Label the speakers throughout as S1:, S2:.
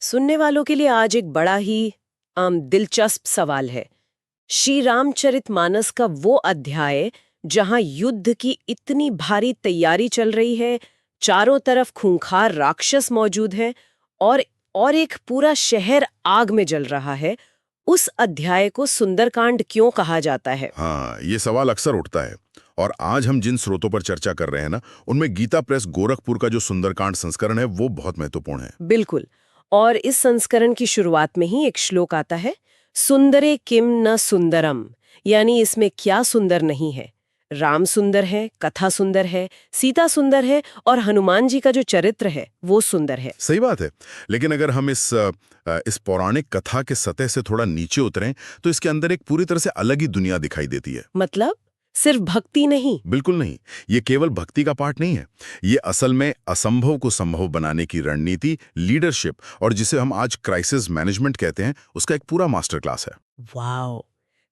S1: सुनने वालों के लिए आज एक बड़ा ही दिलचस्प सवाल है। श्री रामचरितमानस का वो अध्याय जहां युद्ध की इतनी भारी तैयारी चल रही है, चारों तरफ खूंखार राक्षस मौजूद हैं और एक पूरा शहर आग में जल रहा है। उस अध्याय को सुंदरकांड क्यों कहा जाता है?
S2: हाँ, ये सवाल अक्सर उठता है। और आज हम जिन स्रोतों पर चर्चा कर रहे हैं ना, उनमें गीता प्रेस गोरखपुर का जो सुंदरकांड संस्करण है वो बहुत महत्वपूर्ण है।
S1: बिल्कुल। और इस संस्करण की शुरुआत में ही एक श्लोक आता है, सुंदरे किम न सुंदरम, यानी इसमें क्या सुंदर नहीं है। राम सुंदर है, कथा सुंदर है, सीता सुंदर है और हनुमान जी का जो चरित्र है वो सुंदर है।
S2: सही बात है। लेकिन अगर हम इस पौराणिक कथा के सतह से थोड़ा नीचे उतरें तो इसके अंदर एक पूरी तरह से अलग ही दुनिया दिखाई देती है।
S1: मतलब सिर्फ भक्ति नहीं?
S2: बिल्कुल नहीं। ये केवल भक्ति का पाठ नहीं है। ये असल में असंभव को संभव बनाने की रणनीति, लीडरशिप और जिसे हम आज क्राइसिस मैनेजमेंट कहते हैं, उसका एक पूरा मास्टर क्लास है।
S1: वाओ!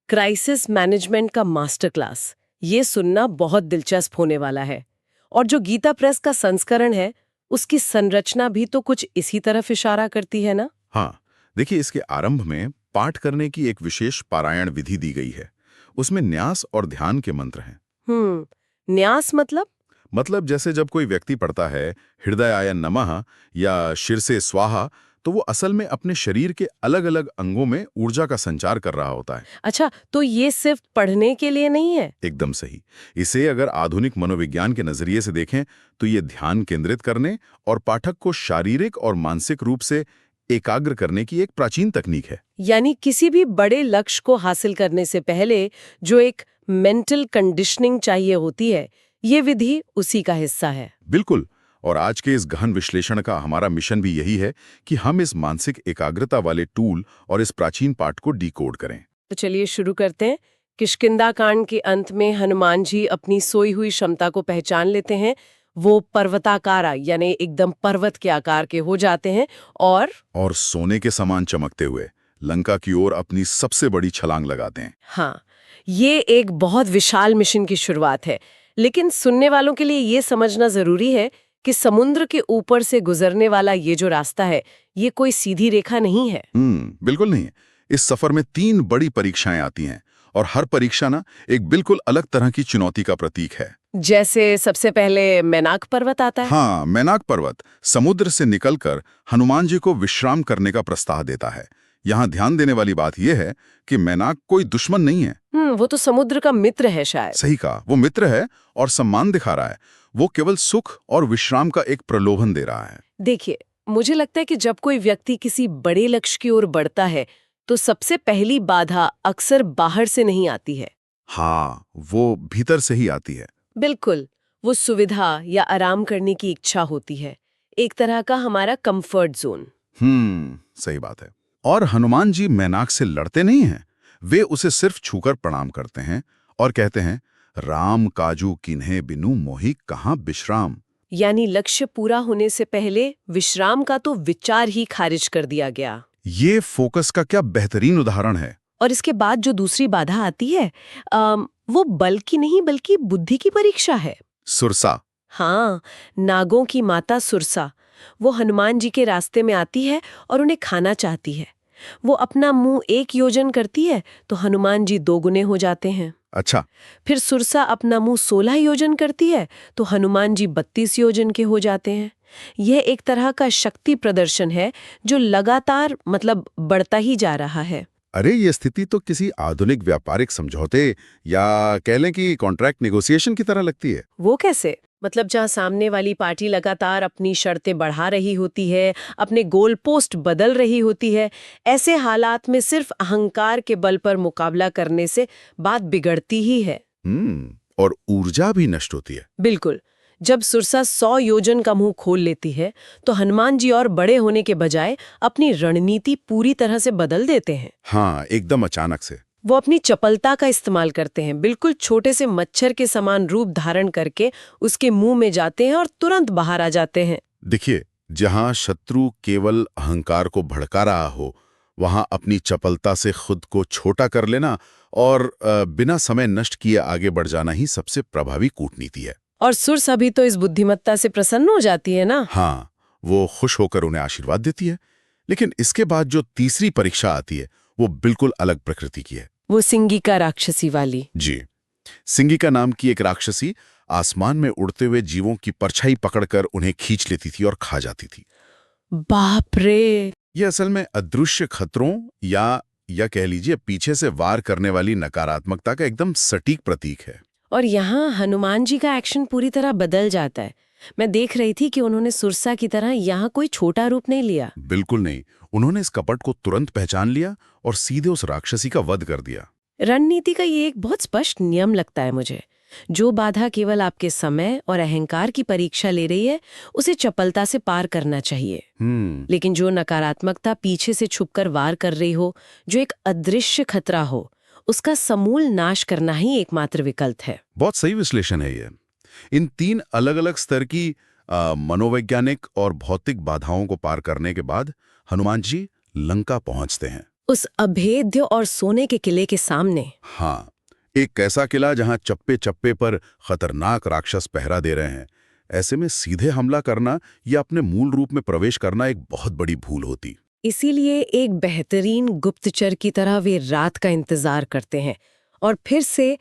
S1: क्राइसिस मैनेजमेंट का मास्टर क्लास, ये सुनना बहुत दिलचस्प होने वाला है। और जो गीता प्रेस का संस्करण है, उसकी संरचना भी तो कुछ इसी तरफ इशारा करती है ना?
S2: हाँ, देखिए, इसके आरंभ में पाठ करने की एक विशेष पारायण विधि दी गई है। उसमें न्यास और ध्यान के मंत्र हैं।
S1: न्यास
S2: मतलब जैसे जब कोई व्यक्ति पढ़ता है हृदयाय नमः या शिर से स्वाहा, तो वो असल में अपने शरीर के अलग अलग अंगों में ऊर्जा का संचार कर रहा होता है।
S1: अच्छा, तो ये सिर्फ पढ़ने के लिए नहीं है?
S2: एकदम सही। इसे अगर आधुनिक मनोविज्ञान के नजरिए से देखें तो ये ध्यान केंद्रित करने और पाठक को शारीरिक और मानसिक रूप से एकाग्र करने की एक प्राचीन तकनीक है।
S1: यानी किसी भी बड़े लक्ष्य को हासिल करने से पहले जो एक मेंटल कंडीशनिंग चाहिए होती है, ये विधि उसी का हिस्सा है।
S2: बिल्कुल। और आज के इस गहन विश्लेषण का हमारा मिशन भी यही है कि हम इस मानसिक एकाग्रता वाले टूल और इस प्राचीन पाठ को डिकोड करें।
S1: तो चलिए शुरू करते हैं। किष्किंधा कांड के अंत में हनुमान जी अपनी सोई हुई क्षमता को पहचान लेते हैं। वो पर्वताकार यानी एकदम पर्वत के आकार के हो जाते हैं और
S2: सोने के समान चमकते हुए लंका की ओर अपनी सबसे बड़ी छलांग लगाते हैं।
S1: हाँ, ये एक बहुत विशाल मिशन की शुरुआत है। लेकिन सुनने वालों के लिए ये समझना जरूरी है कि समुद्र के ऊपर से गुजरने वाला ये जो रास्ता है, ये कोई सीधी रेखा नहीं है।
S2: बिल्कुल नहीं। इस सफर में 3 बड़ी परीक्षाएं आती हैं और हर परीक्षा ना एक बिल्कुल अलग तरह की चुनौती का प्रतीक है।
S1: जैसे सबसे पहले मैनाक पर्वत आता है।
S2: हाँ, मैनाक पर्वत समुद्र से निकलकर हनुमान जी को विश्राम करने का प्रस्ताव देता है। यहाँ ध्यान देने वाली बात यह है कि मैनाक कोई दुश्मन नहीं है।
S1: वो तो समुद्र का मित्र है शायद।
S2: सही कहा, वो मित्र है और सम्मान दिखा रहा है। वो केवल सुख और विश्राम का एक प्रलोभन दे रहा है।
S1: देखिए, मुझे लगता है कि जब कोई व्यक्ति किसी बड़े लक्ष्य की ओर बढ़ता है तो सबसे पहली बाधा अक्सर बाहर से नहीं आती है।
S2: हाँ, वो भीतर से ही आती है।
S1: बिल्कुल, वो सुविधा या आराम करने की इच्छा होती है, एक तरह का हमारा कंफर्ट जोन।
S2: सही बात है। और हनुमान जी मैनाक से लड़ते नहीं हैं, वे उसे सिर्फ छूकर प्रणाम करते हैं और कहते हैं, राम काजू किन्हे बिनु मोहि कहाँ विश्राम।
S1: यानी लक्ष्य पूरा होने से पहले विश्राम का तो विचार ही खारिज कर दिया गया।
S2: ये फोकस का क्या बेहतरीन उदाहरण है।
S1: और इसके बाद जो दूसरी बाधा आती है, वो बल की नहीं बल्कि बुद्धि की परीक्षा है।
S2: सुरसा।
S1: हाँ, नागों की माता सुरसा, वो हनुमान जी के रास्ते में आती है और उन्हें खाना चाहती है। वो अपना मुंह 1 योजन करती है तो हनुमान जी 2 गुने हो जाते हैं।
S2: अच्छा।
S1: फिर सुरसा अपना मुंह 16 योजन करती है तो हनुमान जी 32 योजन के हो जाते हैं। यह एक तरह का शक्ति प्रदर्शन है जो लगातार बढ़ता ही जा रहा है।
S2: अरे, ये स्थिति तो किसी आधुनिक व्यापारिक समझौते या कह लें कि कॉन्ट्रैक्ट नेगोशिएशन की तरह लगती है।
S1: वो कैसे? जहाँ सामने वाली पार्टी लगातार अपनी शर्तें बढ़ा रही होती है, अपने गोल पोस्ट बदल रही होती है। ऐसे हालात में सिर्फ अहंकार के बल पर मुकाबला करने से बात बिगड़ती ही है।
S2: और ऊर्जा भी नष्ट होती है।
S1: बिल्कुल। जब सुरसा 100 योजन का मुंह खोल लेती है तो हनुमान जी और बड़े होने के बजाय अपनी रणनीति पूरी तरह से बदल देते हैं।
S2: हाँ, एकदम अचानक से।
S1: वो अपनी चपलता का इस्तेमाल करते हैं, बिल्कुल छोटे से मच्छर के समान रूप धारण करके उसके मुंह में जाते हैं और तुरंत बाहर आ जाते हैं।
S2: देखिए, जहां शत्रु केवल अहंकार को भड़का रहा हो, वहां अपनी चपलता से खुद को छोटा कर लेना और बिना समय नष्ट किए आगे बढ़ जाना ही सबसे प्रभावी कूटनीति है।
S1: और सुरसा भी तो इस बुद्धिमत्ता से प्रसन्न हो जाती है ना।
S2: हाँ, वो खुश होकर उन्हें आशीर्वाद देती है। लेकिन इसके बाद जो तीसरी परीक्षा आती है वो बिल्कुल अलग प्रकृति की है।
S1: वो सिंगिका राक्षसी वाली।
S2: जी, सिंगिका नाम की एक राक्षसी आसमान में उड़ते हुए जीवों की परछाई पकड़कर उन्हें खींच लेती थी और खा जाती थी।
S1: बाप रे।
S2: ये असल में अदृश्य खतरों या कह लीजिए पीछे से वार करने वाली नकारात्मकता का एकदम सटीक प्रतीक है।
S1: और यहाँ हनुमान जी का एक्शन पूरी तरह बदल जाता है। मैं देख रही थी कि उन्होंने सुरसा की तरह यहाँ कोई छोटा रूप नहीं लिया।
S2: बिल्कुल नहीं, उन्होंने इस कपट को तुरंत पहचान लिया और सीधे उस राक्षसी का वध कर दिया।
S1: रणनीति का ये एक बहुत स्पष्ट नियम लगता है मुझे। जो बाधा केवल आपके समय और अहंकार की परीक्षा ले रही है, उसे चपलता से पार करना चाहिए। लेकिन जो नकारात्मकता पीछे से छुपकर वार कर रही हो, जो एक अदृश्य खतरा हो, उसका समूल नाश करना ही एकमात्र विकल्प है।
S2: बहुत सही विश्लेषण है ये। इन 3 अलग-अलग स्तर की मनोवैज्ञानिक और भौतिक बाधाओं को पार करने के बाद हनुमान जी लंका पहुंचते हैं।
S1: उस अभेद्य और सोने के किले के सामने।
S2: हाँ, एक ऐसा किला जहां चप्पे-चप्पे पर खतरनाक राक्षस पहरा दे रहे हैं। ऐसे में सीधे हमला करना या अपने मूल रूप में प्रवेश करना एक बहुत बड़ी भूल होती।
S1: इसीलिए एक बेहतरीन गुप्तचर की तरह वे रात का इंतजार करते हैं और फिर से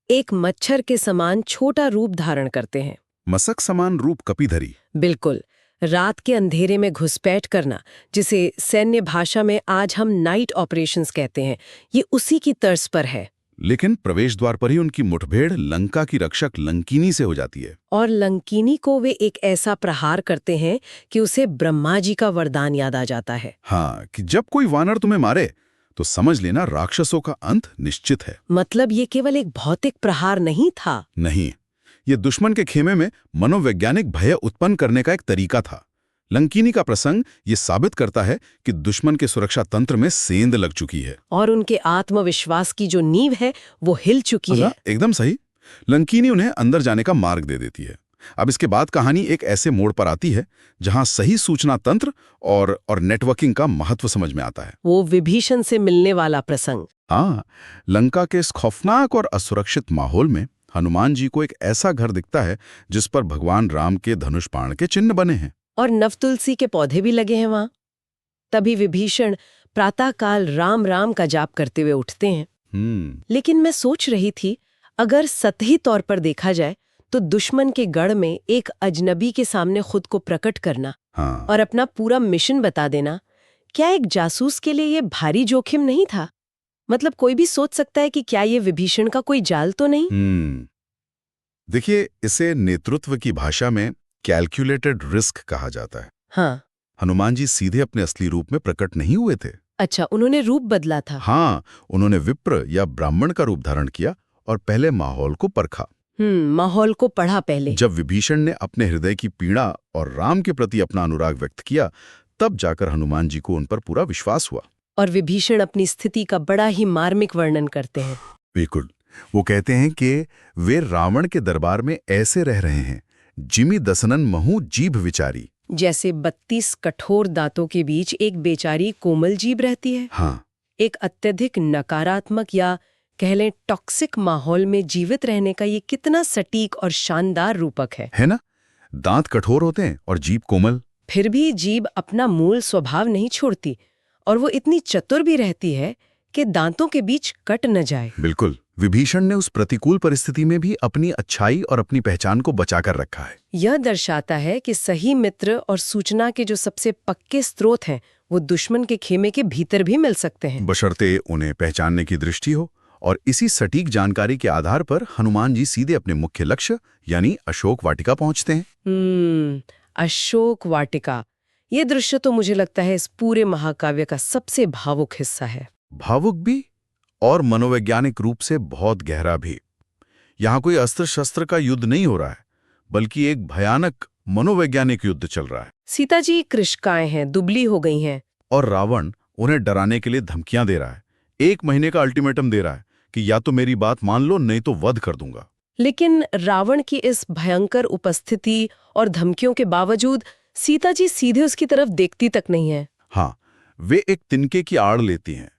S1: एक मच्छर के समान छोटा रूप धारण करते हैं।
S2: मसक समान रूप कपीधरी।
S1: बिल्कुल, रात के अंधेरे में घुसपैठ करना, जिसे सैन्य भाषा में आज हम नाइट ऑपरेशंस कहते हैं, ये उसी की तर्ज पर है।
S2: लेकिन प्रवेश द्वार पर ही उनकी मुठभेड़ लंका की रक्षक लंकिनी से हो जाती है।
S1: और लंकिनी को वे एक ऐसा प्रहार करते हैं कि उसे ब्रह्मा जी का वरदान याद आ जाता है।
S2: हाँ, कि जब कोई वानर तुम्हें मारे तो समझ लेना राक्षसों का अंत निश्चित है।
S1: मतलब ये केवल एक भौतिक प्रहार नहीं था।
S2: नहीं, ये दुश्मन के खेमे में मनोवैज्ञानिक भय उत्पन्न करने का एक तरीका था। लंकिनी का प्रसंग ये साबित करता है कि दुश्मन के सुरक्षा तंत्र में सेंध लग चुकी है
S1: और उनके आत्मविश्वास की जो नींव है वो हिल चुकी है।
S2: एकदम सही। लंकिनी उन्हें अंदर जाने का मार्ग दे देती है। अब इसके बाद कहानी एक ऐसे मोड़ पर आती है जहां सही सूचना तंत्र और नेटवर्किंग का महत्व समझ में आता है।
S1: वो विभीषण से मिलने वाला प्रसंग।
S2: हाँ, लंका के इस खौफनाक और असुरक्षित माहौल में हनुमान जी को एक ऐसा घर दिखता है जिस पर भगवान राम के धनुष बाण के चिन्ह बने हैं
S1: और नवतुलसी के पौधे भी लगे हैं वहां। तभी विभीषण प्रातःकाल राम राम का जाप करते हुए उठते हैं। लेकिन मैं सोच रही थी, अगर सतही तौर पर देखा जाए तो दुश्मन के गढ़ में एक अजनबी के सामने खुद को प्रकट करना और अपना पूरा मिशन बता देना, क्या एक जासूस के लिए ये भारी जोखिम नहीं था? मतलब कोई भी सोच सकता है कि क्या ये विभीषण का कोई जाल तो नहीं?
S2: देखिए, इसे नेतृत्व की भाषा में कैलकुलेटेड रिस्क कहा जाता है।
S1: हाँ।
S2: हनुमान जी सीधे अपने असली रूप में प्रकट नहीं हुए थे।
S1: अच्छा, उन्होंने रूप बदला था।
S2: हाँ, उन्होंने विप्र या ब्राह्मण का रूप धारण किया और पहले माहौल को परखा।
S1: माहौल को पढ़ा पहले।
S2: जब विभीषण ने अपने हृदय की पीड़ा और राम के प्रति अपना अनुराग व्यक्त किया, तब जाकर हनुमान जी को उन पर पूरा विश्वास हुआ।
S1: और विभीषण अपनी स्थिति का बड़ा ही मार्मिक वर्णन करते हैं।
S2: बिल्कुल, वो कहते हैं कि वे रावण के दरबार में ऐसे रह रहे हैं, जिमी दसनन महू जीभ विचारी।
S1: जैसे 32 कठोर दांतों के बीच एक बेचारी कोमल जीभ रहती है।
S2: हाँ।
S1: एक अत्यधिक नकारात्मक या कह लें टॉक्सिक माहौल में जीवित रहने का ये कितना सटीक और शानदार रूपक है
S2: ना? दांत कठोर होते हैं और जीभ कोमल।
S1: फिर भी जीभ अपना मूल स्वभाव नहीं छोड़ती और वो इतनी चतुर भी रहती है कि दांतों के बीच कट न जाए।
S2: बिल्कुल, विभीषण ने उस प्रतिकूल परिस्थिति में भी अपनी अच्छाई और अपनी पहचान को बचाकर रखा है।
S1: यह दर्शाता है कि सही मित्र और सूचना के जो सबसे पक्के स्रोत हैं, वो दुश्मन के खेमे के भीतर भी मिल सकते हैं,
S2: बशर्ते उन्हें पहचानने की दृष्टि हो। और इसी सटीक जानकारी के आधार पर हनुमान जी सीधे अपने मुख्य लक्ष्य यानी अशोक वाटिका पहुंचते हैं।
S1: अशोक वाटिका, ये दृश्य तो मुझे लगता है इस पूरे महाकाव्य का सबसे भावुक हिस्सा है।
S2: भावुक भी और मनोवैज्ञानिक रूप से बहुत गहरा भी। यहाँ कोई अस्त्र शस्त्र का युद्ध नहीं हो रहा है, बल्कि एक भयानक मनोवैज्ञानिक युद्ध चल रहा है।
S1: सीता जी कृशकाएं हैं, दुबली हो गई हैं,
S2: और रावण उन्हें डराने के लिए धमकियां दे रहा है। 1 महीने का अल्टीमेटम दे रहा है कि या तो मेरी बात मान लो, नहीं तो वध कर दूंगा।
S1: लेकिन रावण की इस भयंकर उपस्थिति और धमकियों के बावजूद सीता जी सीधे उसकी तरफ देखती तक नहीं है।
S2: हाँ, वे एक तिनके की आड़ लेती हैं।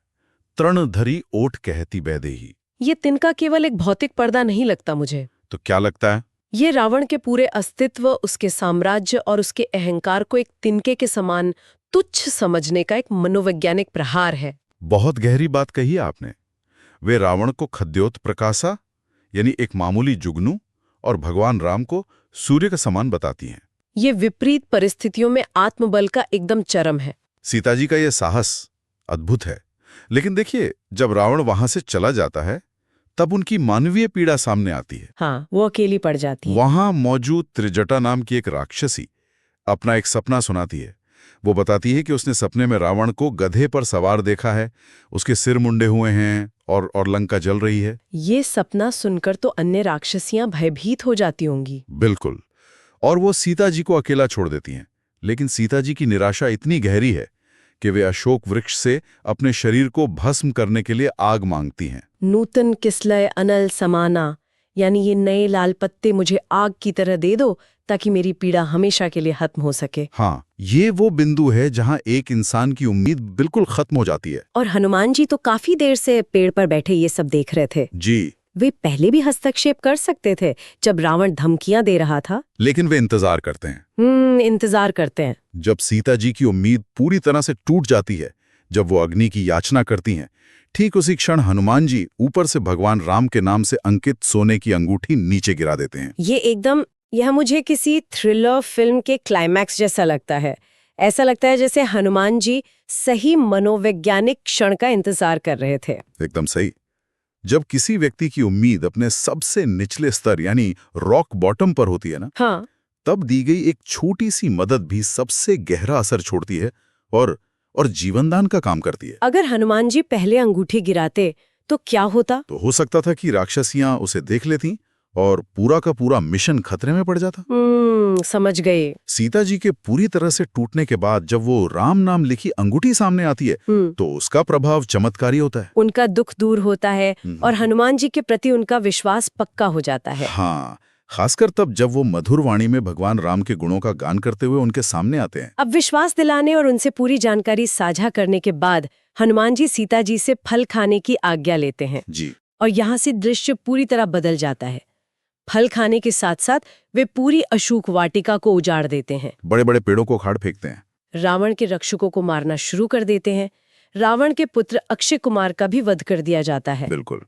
S2: तृणधरी ओठ कहती बैदेही।
S1: ये तिनका केवल एक भौतिक पर्दा नहीं लगता मुझे।
S2: तो क्या लगता है?
S1: ये रावण के पूरे अस्तित्व, उसके साम्राज्य और उसके अहंकार को एक तिनके के समान तुच्छ समझने का एक मनोवैज्ञानिक प्रहार है।
S2: बहुत गहरी बात कही आपने। वे रावण को खद्योत प्रकाशा यानी एक मामूली जुगनू और भगवान राम को सूर्य का समान बताती हैं।
S1: ये विपरीत परिस्थितियों में आत्मबल का एकदम चरम है।
S2: सीता जी का यह साहस अद्भुत है। लेकिन देखिए, जब रावण वहां से चला जाता है तब उनकी मानवीय पीड़ा सामने आती है।
S1: हाँ, वो अकेली पड़ जाती है।
S2: वहां मौजूद त्रिजटा नाम की एक राक्षसी अपना एक सपना सुनाती है। वो बताती है कि उसने सपने में रावण को गधे पर सवार देखा है, उसके सिर मुंडे हुए हैं और लंका जल रही है।
S1: ये सपना सुनकर तो अन्य राक्षसियां भयभीत हो जाती होंगी।
S2: बिल्कुल। और वो सीता जी को अकेला छोड़ देती हैं। लेकिन सीता जी की निराशा इतनी गहरी है कि वे अशोक वृक्ष से अपने शरीर को भस्म करने के लिए आग मांगती हैं।
S1: नूतन किसलय अनल समाना, यानी ये नए लाल पत्ते मुझे आग की तरह दे दो ताकि मेरी पीड़ा हमेशा के लिए खत्म हो सके।
S2: हाँ, ये वो बिंदु है जहां एक इंसान की उम्मीद बिल्कुल खत्म हो जाती है।
S1: और हनुमान जी तो काफी देर से पेड़ पर बैठे ये सब देख रहे थे।
S2: जी।
S1: वे पहले भी हस्तक्षेप कर सकते थे जब रावण धमकियां दे रहा था।
S2: लेकिन वे इंतजार करते हैं।
S1: इंतजार करते हैं।
S2: जब सीता जी की उम्मीद पूरी तरह से टूट जाती है, जब वो अग्नि की याचना करती हैं, ठीक उसी क्षण हनुमान जी ऊपर से भगवान राम के नाम से अंकित सोने की अंगूठी नीचे गिरा देते हैं।
S1: यह मुझे किसी थ्रिलर फिल्म के क्लाइमैक्स जैसा लगता है। ऐसा लगता है जैसे हनुमान जी सही मनोवैज्ञानिक क्षण का इंतजार कर रहे थे।
S2: एकदम सही। जब किसी व्यक्ति की उम्मीद अपने सबसे निचले स्तर यानी रॉक बॉटम पर होती है ना,
S1: हाँ,
S2: तब दी गई एक छोटी सी मदद भी सबसे गहरा असर छोड़ती है और जीवनदान का काम करती है।
S1: अगर हनुमान जी पहले अंगूठी गिराते तो क्या होता?
S2: तो हो सकता था कि राक्षसियां उसे देख लेती और पूरा का पूरा मिशन खतरे में पड़ जाता।
S1: समझ गए।
S2: सीता जी के पूरी तरह से टूटने के बाद जब वो राम नाम लिखी अंगूठी सामने आती है तो उसका प्रभाव चमत्कारी होता है।
S1: उनका दुख दूर होता है और हनुमान जी के प्रति उनका विश्वास पक्का हो जाता है।
S2: हाँ, खासकर तब जब वो मधुर वाणी में भगवान राम के गुणों का गान करते हुए उनके सामने आते हैं।
S1: अब विश्वास दिलाने और उनसे पूरी जानकारी साझा करने के बाद हनुमान जी सीता जी से फल खाने की आज्ञा लेते हैं।
S2: जी।
S1: और यहाँ से दृश्य पूरी तरह बदल जाता है। फल खाने के साथ साथ वे पूरी अशोक वाटिका को उजाड़ देते हैं।
S2: बड़े बड़े पेड़ों को उखाड़ फेंकते हैं।
S1: रावण के रक्षकों को मारना शुरू कर देते हैं। रावण के पुत्र अक्षय कुमार का भी वध कर दिया जाता है।
S2: बिल्कुल।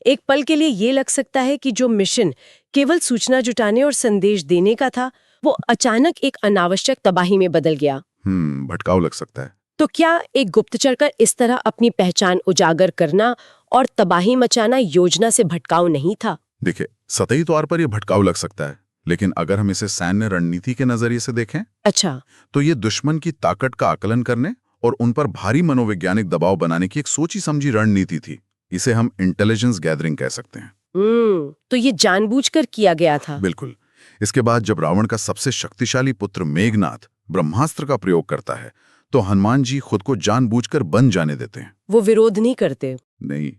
S1: एक पल के लिए ये लग सकता है कि जो मिशन केवल सूचना जुटाने और संदेश देने का था, वो अचानक एक अनावश्यक तबाही में बदल गया।
S2: भटकाव लग सकता है।
S1: तो क्या एक गुप्तचर का इस तरह अपनी पहचान उजागर करना और तबाही मचाना योजना से भटकाव नहीं था?
S2: देखिए, सतही तौर पर यह भटकाव लग सकता है, लेकिन अगर हम इसे सैन्य रणनीति के नजरिए से देखें,
S1: अच्छा,
S2: तो ये दुश्मन की ताकत का आकलन करने और उन पर भारी मनोवैज्ञानिक दबाव बनाने की एक सोची समझी रणनीति थी। इसे हम इंटेलिजेंस गैदरिंग कह सकते हैं।
S1: तो ये जानबूझकर किया गया था।
S2: बिल्कुल। इसके बाद जब रावण का सबसे शक्तिशाली पुत्र मेघनाथ ब्रह्मास्त्र का प्रयोग करता है, तो हनुमान जी खुद को जानबूझकर बन जाने देते हैं।
S1: वो विरोध नहीं करते।
S2: नहीं,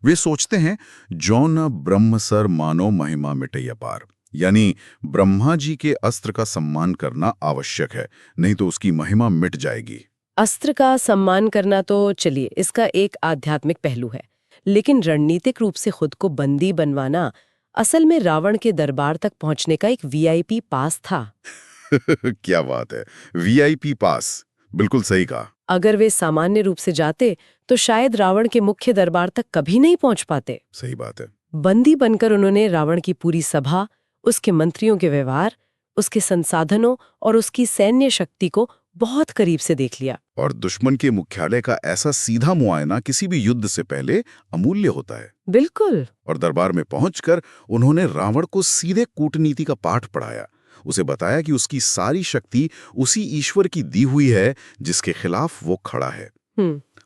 S2: वे सोचते हैं जो न ब्रह्म सर मानो महिमा मिटैया पार, यानी ब्रह्मा जी के अस्त्र का सम्मान करना आवश्यक है, नहीं तो उसकी महिमा मिट जाएगी।
S1: अस्त्र का सम्मान करना तो चलिए, इसका एक आध्यात्मिक पहलू है, लेकिन रणनीतिक रूप से खुद को बंदी बनवाना असल में रावण के दरबार तक पहुंचने का एक वीआईपी पास था।
S2: क्या बात है, वीआईपी पास, बिल्कुल सही कहा।
S1: अगर वे सामान्य रूप से जाते तो शायद रावण के मुख्य दरबार तक कभी नहीं पहुंच पाते।
S2: सही बात है।
S1: बंदी बनकर उन्होंने रावण की पूरी सभा, उसके मंत्रियों के व्यवहार, उसके संसाधनों और उसकी सैन्य शक्ति को बहुत करीब से देख लिया।
S2: और दुश्मन के मुख्यालय का ऐसा सीधा मुआयना किसी भी युद्ध से पहले अमूल्य होता है।
S1: बिल्कुल।
S2: और दरबार में पहुंचकर उन्होंने रावण को सीधे कूटनीति का पाठ पढ़ाया। उसे बताया कि उसकी सारी शक्ति उसी ईश्वर की दी हुई है जिसके खिलाफ वो खड़ा है।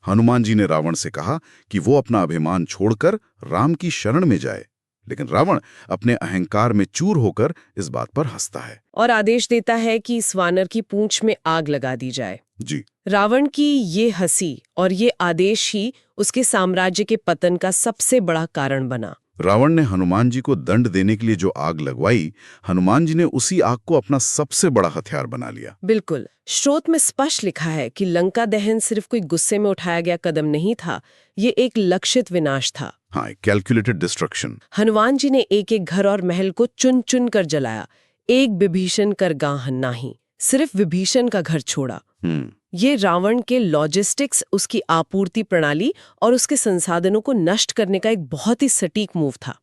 S2: हनुमान जी ने रावण से कहा कि वो अपना अभिमान छोड़कर राम की शरण में जाए, लेकिन रावण अपने अहंकार में चूर होकर इस बात पर हंसता है
S1: और आदेश देता है कि इस वानर की पूंछ में आग लगा दी जाए।
S2: जी।
S1: रावण की ये हंसी और ये आदेश ही उसके साम्राज्य के पतन का सबसे बड़ा कारण बना।
S2: रावण ने हनुमान जी को दंड देने के लिए जो आग लगवाई, हनुमान जी ने उसी आग को अपना सबसे बड़ा हथियार बना लिया।
S1: बिल्कुल। स्रोत में स्पष्ट लिखा है कि लंका दहन सिर्फ कोई गुस्से में उठाया गया कदम नहीं था, ये एक लक्षित विनाश था।
S2: हाँ, कैलकुलेटेड डिस्ट्रक्शन।
S1: हनुमान जी ने एक एक घर और महल को चुन चुन कर जलाया। एक विभीषण कर गाहन नाही, सिर्फ विभीषण का घर छोड़ा। ये रावण के लॉजिस्टिक्स, उसकी आपूर्ति प्रणाली और उसके संसाधनों को नष्ट करने का एक बहुत ही सटीक मूव था।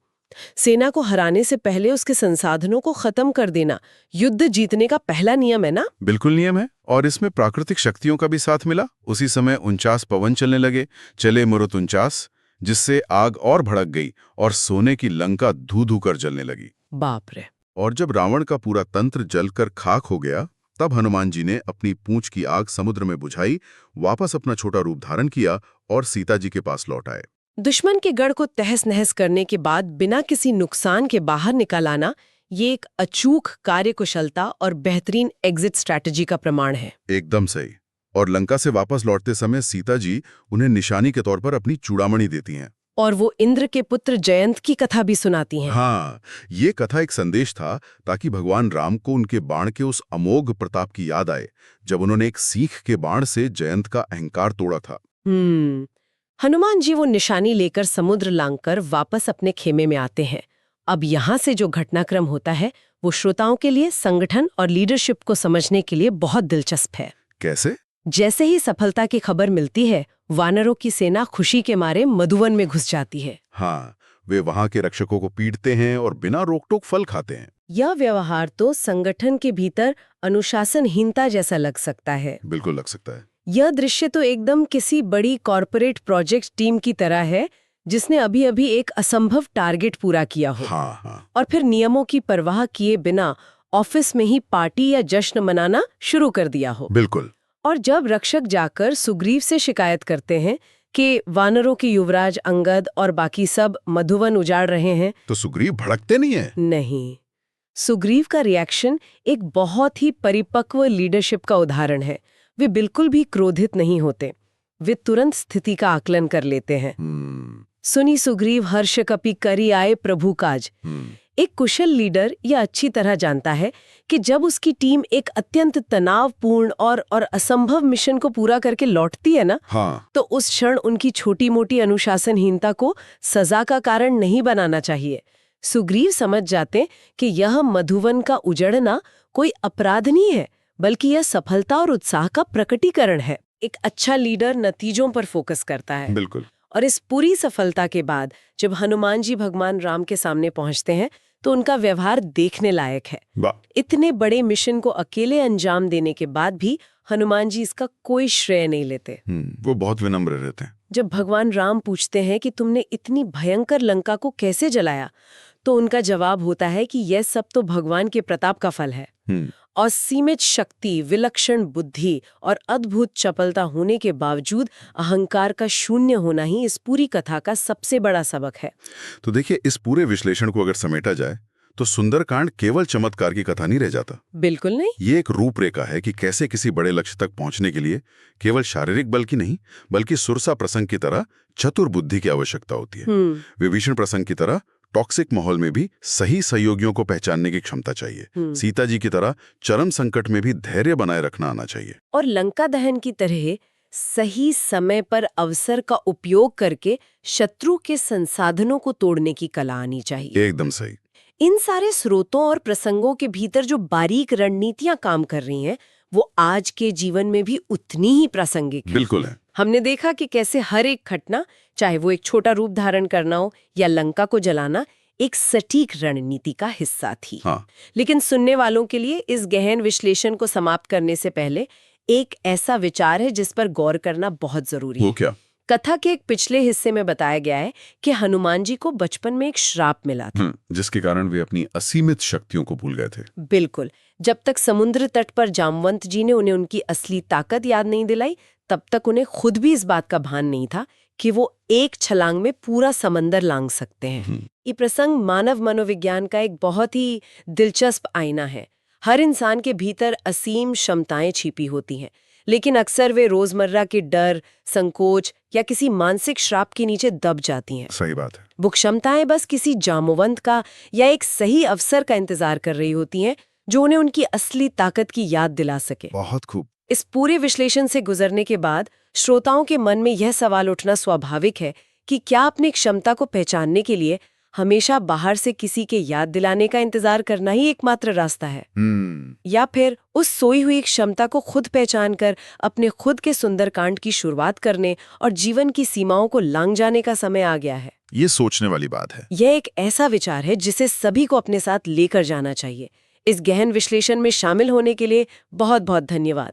S1: सेना को हराने से पहले उसके संसाधनों को खत्म कर देना युद्ध जीतने का पहला नियम है ना?
S2: बिल्कुल नियम है, और इसमें प्राकृतिक शक्तियों का भी साथ मिला। उसी समय 49 पवन चलने लगे, चले मुरुत 49, जिससे आग और भड़क गई और सोने की लंका धू धू कर जलने लगी।
S1: बाप रे।
S2: और जब रावण का पूरा तंत्र जलकर खाक हो गया, तब हनुमान जी ने अपनी पूंछ की आग समुद्र में बुझाई, वापस अपना छोटा रूप धारण किया और सीता जी के पास लौट आए।
S1: दुश्मन के गढ़ को तहस नहस करने के बाद बिना किसी नुकसान के बाहर निकल आना, ये एक अचूक कार्यकुशलता और बेहतरीन एग्जिट स्ट्रैटेजी का प्रमाण है।
S2: एकदम सही। और लंका से वापस लौटते समय सीता जी उन्हें निशानी के तौर पर अपनी चूड़ामणि देती हैं।
S1: और वो इंद्र के पुत्र जयंत की कथा भी सुनाती हैं।
S2: हाँ, ये कथा एक संदेश था, ताकि भगवान राम को उनके बाण के उस अमोघ प्रताप की याद आए, जब उन्होंने एक सीख के बाण से जयंत का अहंकार तोड़ा था।
S1: हनुमान जी वो निशानी लेकर समुद्र लांघकर वापस अपने खेमे में आते हैं। अब यहाँ से जो घटनाक्रम होता है वो श्रोताओं के लिए संगठन और लीडरशिप को समझने के लिए बहुत दिलचस्प है।
S2: कैसे?
S1: जैसे ही सफलता की खबर मिलती है, वानरों की सेना खुशी के मारे मधुवन में घुस जाती है।
S2: हाँ, वे वहां के रक्षकों को पीटते हैं और बिना रोक-टोक फल खाते हैं।
S1: यह व्यवहार तो संगठन के भीतर अनुशासनहीनता जैसा लग सकता है।
S2: बिल्कुल लग सकता है।
S1: यह दृश्य तो एकदम किसी बड़ी कॉरपोरेट प्रोजेक्ट टीम की तरह है, जिसने अभी अभी एक असंभव टारगेट पूरा किया हो।
S2: हाँ।
S1: और फिर नियमों की परवाह किए बिना ऑफिस में ही पार्टी या जश्न मनाना शुरू कर दिया हो।
S2: बिल्कुल।
S1: और जब रक्षक जाकर सुग्रीव से शिकायत करते हैं कि वानरों के युवराज अंगद और बाकी सब मधुवन उजाड़ रहे हैं,
S2: तो सुग्रीव भड़कते नहीं है?
S1: नहीं, सुग्रीव का रिएक्शन एक बहुत ही परिपक्व लीडरशिप का उदाहरण है। वे बिल्कुल भी क्रोधित नहीं होते। वे तुरंत स्थिति का आकलन कर लेते हैं। सुनी सुग्रीव हर्ष कपि करी आए प्रभु काज। एक कुशल लीडर यह अच्छी तरह जानता है कि जब उसकी टीम एक अत्यंत तनावपूर्ण और असंभव मिशन को पूरा करके लौटती है ना, तो उस क्षण उनकी छोटी मोटी अनुशासनहीनता को सजा का कारण नहीं बनाना चाहिए। सुग्रीव समझ जाते कि यह मधुवन का उजड़ना कोई अपराध नहीं है, बल्कि यह सफलता और उत्साह का प्रकटीकरण है। एक अच्छा लीडर नतीजों पर फोकस करता है।
S2: बिल्कुल।
S1: और इस पूरी सफलता के बाद जब हनुमान जी भगवान राम के सामने पहुंचते हैं, तो उनका व्यवहार देखने लायक है। इतने बड़े मिशन को अकेले अंजाम देने के बाद भी हनुमान जी इसका कोई श्रेय नहीं लेते।
S2: वो बहुत विनम्र रहते हैं।
S1: जब भगवान राम पूछते हैं कि तुमने इतनी भयंकर लंका को कैसे जलाया, तो उनका जवाब होता है कि यह सब तो भगवान के प्रताप का फल है। असीमित शक्ति, विलक्षण बुद्धि और अद्भुत चपलता होने के बावजूद अहंकार का शून्य होना ही इस पूरी कथा का सबसे बड़ा सबक है।
S2: तो देखिए, इस पूरे विश्लेषण को अगर समेटा जाए तो सुंदरकांड केवल चमत्कार की कथा नहीं रह जाता।
S1: बिल्कुल नहीं। ये
S2: एक रूपरेखा है कि कैसे किसी बड़े लक्ष्य तक पहुंचने के लिए केवल शारीरिक बल की नहीं, बल्कि सुरसा प्रसंग की तरह चतुर बुद्धि की आवश्यकता होती है। विभीषण प्रसंग की तरह टॉक्सिक माहौल में भी सही सहयोगियों को पहचानने की क्षमता चाहिए। सीता जी की तरह चरम संकट में भी धैर्य बनाए रखना आना चाहिए।
S1: और लंका दहन की तरह सही समय पर अवसर का उपयोग करके शत्रु के संसाधनों को तोड़ने की कला आनी चाहिए।
S2: एकदम सही।
S1: इन सारे स्रोतों और प्रसंगों के भीतर जो बारीक रणनीतियां काम कर रही हैं, वो आज के जीवन में भी उतनी ही प्रासंगिक है।
S2: बिल्कुल है।
S1: हमने देखा कि कैसे हर एक घटना, चाहे वो एक छोटा रूप धारण करना हो या लंका को जलाना, एक सटीक रणनीति का हिस्सा थी। लेकिन सुनने वालों के लिए इस गहन विश्लेषण को समाप्त करने से पहले एक ऐसा विचार है जिस पर गौर करना बहुत जरूरी है।
S2: वो क्या?
S1: कथा के एक पिछले हिस्से में बताया गया है कि हनुमान जी को बचपन में एक श्राप मिला था,
S2: जिसके कारण वे अपनी असीमित शक्तियों को भूल गए थे।
S1: बिल्कुल। जब तक समुद्र तट पर जामवंत जी ने उन्हें उनकी असली ताकत याद नहीं दिलाई, तब तक उन्हें खुद भी इस बात का भान नहीं था कि वो एक छलांग में पूरा समंदर लांघ सकते हैं। ये प्रसंग मानव मनोविज्ञान का एक बहुत ही दिलचस्प आईना है। हर इंसान के भीतर असीम क्षमताएं छिपी होती हैं, लेकिन अक्सर वे रोजमर्रा के डर, संकोच या किसी मानसिक श्राप के नीचे दब जाती हैं।
S2: सही बात है।
S1: वो क्षमताएं बस किसी जामवंत का या एक सही अवसर का इंतजार कर रही होती हैं, जो उन्हें उनकी असली ताकत की याद दिला सके।
S2: बहुत खूब।
S1: इस पूरे विश्लेषण से गुजरने के बाद श्रोताओं के मन में यह सवाल उठना स्वाभाविक है कि क्या अपनी क्षमता को पहचानने के लिए हमेशा बाहर से किसी के याद दिलाने का इंतजार करना ही एकमात्र रास्ता है? या फिर उस सोई हुई क्षमता को खुद पहचान कर अपने खुद के सुंदरकांड की शुरुआत करने और जीवन की सीमाओं को लांघ जाने का समय आ गया है?
S3: ये सोचने वाली बात है।
S1: यह एक ऐसा विचार है जिसे सभी को अपने साथ लेकर जाना चाहिए। इस गहन विश्लेषण में शामिल होने के लिए बहुत बहुत धन्यवाद।